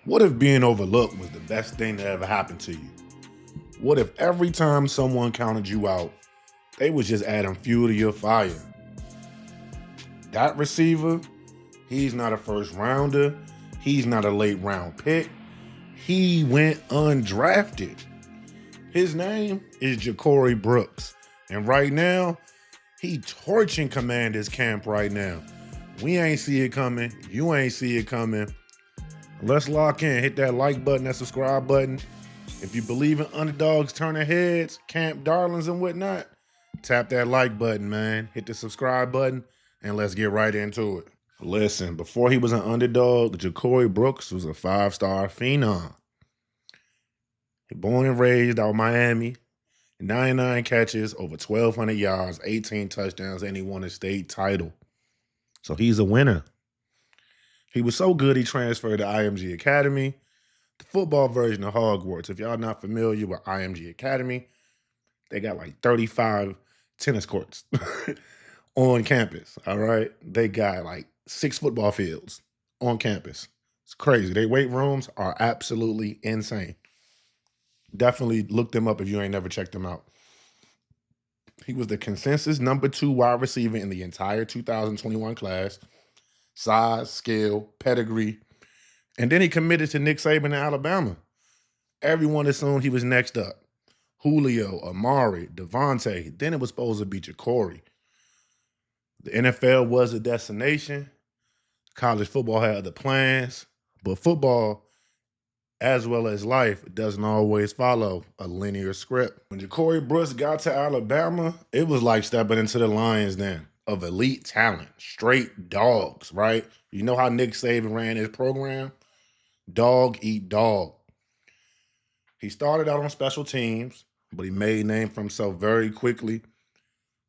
What if being overlooked was the best thing that ever happened to you? What if every time someone counted you out, they was just adding fuel to your fire? That receiver, he's not a first rounder. He's not a late round pick. He went undrafted. His name is Ja'Cory Brooks. And right now, he torching Commanders camp right now. We ain't see it coming. You ain't see it coming. Let's lock in. Hit that like button, that subscribe button. If you believe in underdogs turning heads, camp darlings and whatnot, tap that like button, man. Hit the subscribe button, and let's get right into it. Listen, before he was an underdog, Ja'Cory Brooks was a 5-star phenom. Born and raised out Miami, 99 catches, over 1,200 yards, 18 touchdowns, and he won a state title. So he's a winner. He was so good, he transferred to IMG Academy, the football version of Hogwarts. If y'all not familiar with IMG Academy, they got like 35 tennis courts on campus, all right? They got like 6 football fields on campus. It's crazy. Their weight rooms are absolutely insane. Definitely look them up if you ain't never checked them out. He was the consensus number 2 wide receiver in the entire 2021 class. Size, skill, pedigree. And then he committed to Nick Saban in Alabama. Everyone assumed he was next up. Julio, Amari, Devontae. Then it was supposed to be Ja'Cory. The NFL was a destination. College football had other plans. But football, as well as life, doesn't always follow a linear script. When Ja'Cory Brooks got to Alabama, it was like stepping into the lion's den of elite talent, straight dogs, right? You know how Nick Saban ran his program? Dog eat dog. He started out on special teams, but he made a name for himself very quickly,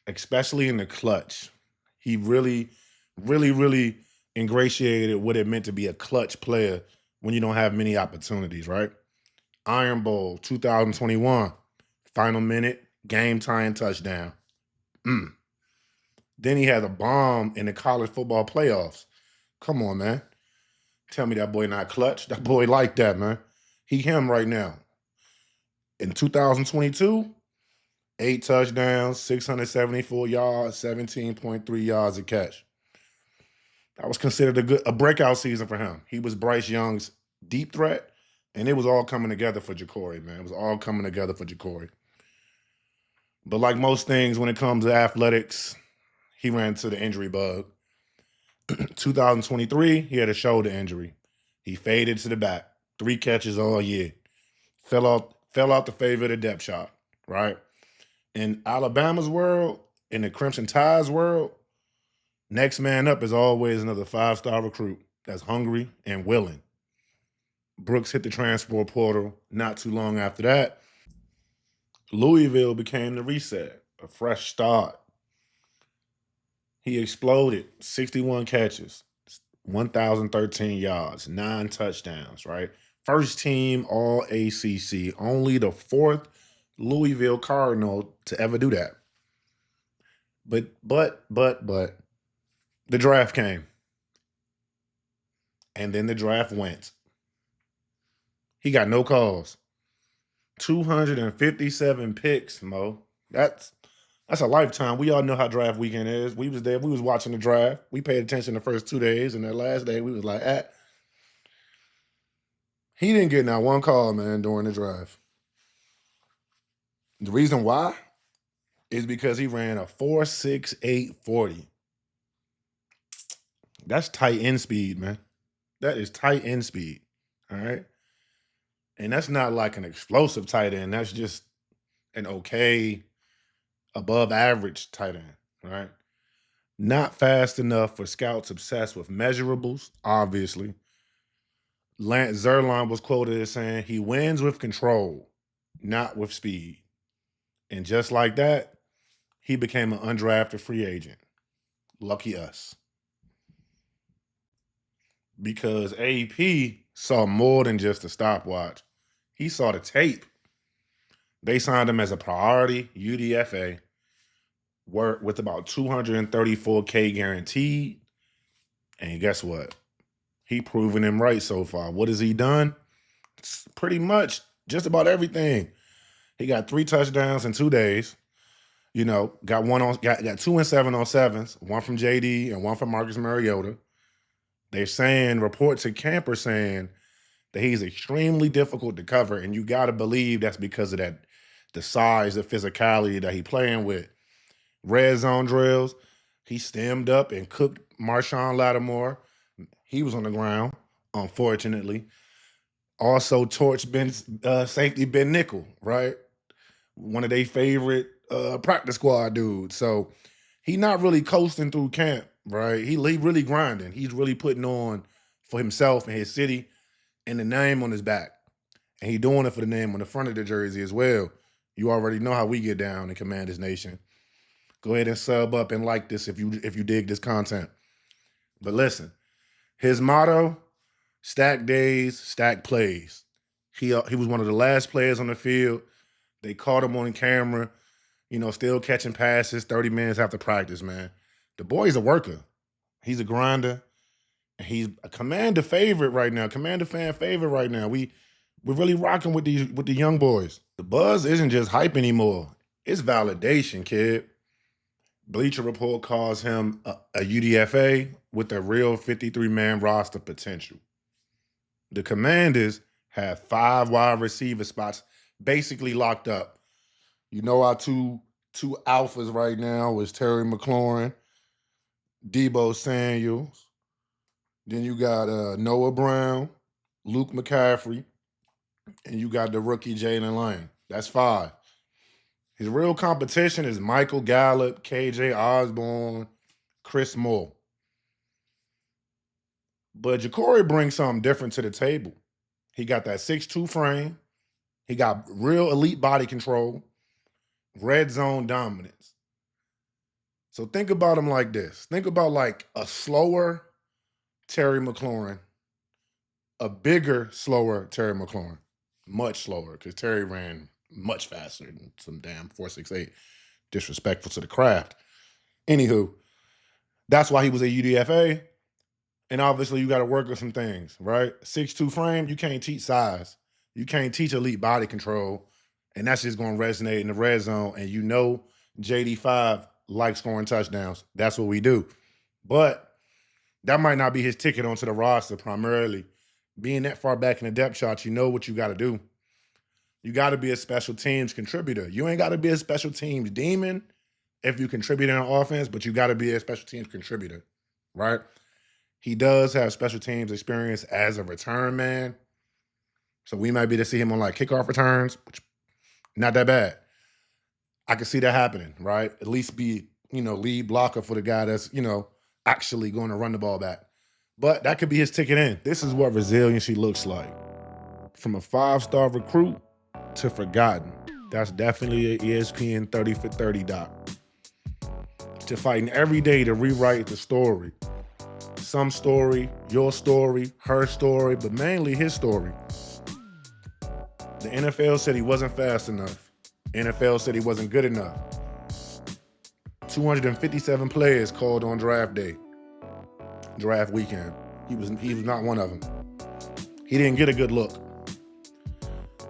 especially in the clutch. He really ingratiated what it meant to be a clutch player when you don't have many opportunities, right? Iron Bowl 2021, final minute, game tying touchdown. Then he had a bomb in the college football playoffs. Come on, man. Tell me that boy not clutch. That boy like that, man. He him right now. In 2022, 8 touchdowns, 674 yards, 17.3 yards a catch. That was considered a breakout season for him. He was Bryce Young's deep threat, and it was all coming together for Ja'Cory, man. It was all coming together for Ja'Cory. But like most things when it comes to athletics, he ran into the injury bug. 2023, he had a shoulder injury. He faded to the back. 3 catches all year. Fell out the favor of the depth chart, right? In Alabama's world, in the Crimson Tide's world, next man up is always another 5-star recruit that's hungry and willing. Brooks hit the transfer portal not too long after that. Louisville became the reset, a fresh start. He exploded, 61 catches, 1,013 yards, 9 touchdowns, right? First team All ACC, only the 4th Louisville Cardinal to ever do that. But the draft came. And then the draft went. He got no calls. 257 picks, Mo. That's a lifetime. We all know how draft weekend is. We was there. We was watching the draft. We paid attention the first 2 days, and the last day we was like, He didn't get not one call, man, during the draft. The reason why is because he ran a 4.68 40. That's tight end speed, man. That is tight end speed. All right. And that's not like an explosive tight end. That's just an okay, above average tight end, right? Not fast enough for scouts obsessed with measurables, obviously. Lance Zerline was quoted as saying, he wins with control, not with speed. And just like that, he became an undrafted free agent. Lucky us. Because AP saw more than just a stopwatch. He saw the tape. They signed him as a priority UDFA, with about $234K guaranteed. And guess what? He proven him right so far. What has he done? It's pretty much just about everything. He got 3 touchdowns in 2 days. You know, got 2 and 7 on sevens, one from JD and one from Marcus Mariota. They're saying, reports at camp are saying that he's extremely difficult to cover, and you got to believe that's because of that, the size, the physicality that he playing with. Red zone drills, he stemmed up and cooked Marshawn Lattimore. He was on the ground, unfortunately. Also torched safety Ben Nickel, right? One of their favorite practice squad dudes. So he not really coasting through camp, right? He really grinding. He's really putting on for himself and his city and the name on his back. And he doing it for the name on the front of the jersey as well. You already know how we get down in Commanders Nation. Go ahead and sub up and like this if you dig this content. But listen, his motto, stack days, stack plays. He was one of the last players on the field. They caught him on camera, you know, still catching passes 30 minutes after practice, man. The boy's a worker. He's a grinder. And he's a Commander favorite right now, Commander fan favorite right now. We're really rocking with the young boys. The buzz isn't just hype anymore. It's validation, kid. Bleacher Report calls him a UDFA with a real 53-man roster potential. The Commanders have 5 wide receiver spots basically locked up. You know our two alphas right now is Terry McLaurin, Debo Samuels. Then you got Noah Brown, Luke McCaffrey, and you got the rookie Jayden Lane. That's 5. His real competition is Michael Gallup, K.J. Osborn, Chris Moore. But Jacory brings something different to the table. He got that 6'2" frame. He got real elite body control, red zone dominance. So think about him like this. Think about like a slower Terry McLaurin, a bigger, slower Terry McLaurin. Much slower, because Terry ran much faster than some damn 4.68. Disrespectful to the craft. Anywho, that's why he was a UDFA. And obviously you got to work with some things, right? 6'2" frame, you can't teach size. You can't teach elite body control. And that's just going to resonate in the red zone. And you know JD5 likes scoring touchdowns. That's what we do. But that might not be his ticket onto the roster primarily. Being that far back in the depth chart, you know what you got to do. You got to be a special teams contributor. You ain't got to be a special teams demon if you contribute in offense, but you got to be a special teams contributor, right? He does have special teams experience as a return man. So we might be to see him on like kickoff returns, which not that bad. I can see that happening, right? At least be, lead blocker for the guy that's, actually going to run the ball back. But that could be his ticket in. This is what resiliency looks like. From a 5-star recruit to forgotten. That's definitely an ESPN 30 for 30 doc. To fighting every day to rewrite the story. Some story, your story, her story, but mainly his story. The NFL said he wasn't fast enough. NFL said he wasn't good enough. 257 players called on draft weekend. He was not one of them. He didn't get a good look.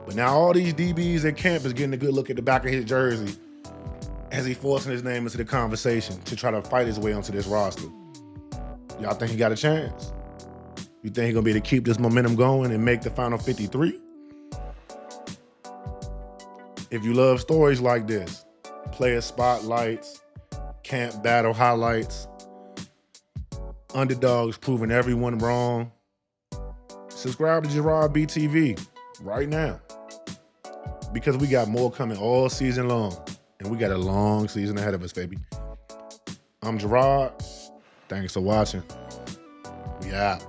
But now all these DBs at camp is getting a good look at the back of his jersey as he forcing his name into the conversation to try to fight his way onto this roster. Y'all think he got a chance? You think he's going to be able to keep this momentum going and make the final 53? If you love stories like this, player spotlights, camp battle highlights, underdogs proving everyone wrong, subscribe to Gerard BTV right now, because we got more coming all season long, and we got a long season ahead of us, baby. I'm Gerard. Thanks for watching. We out.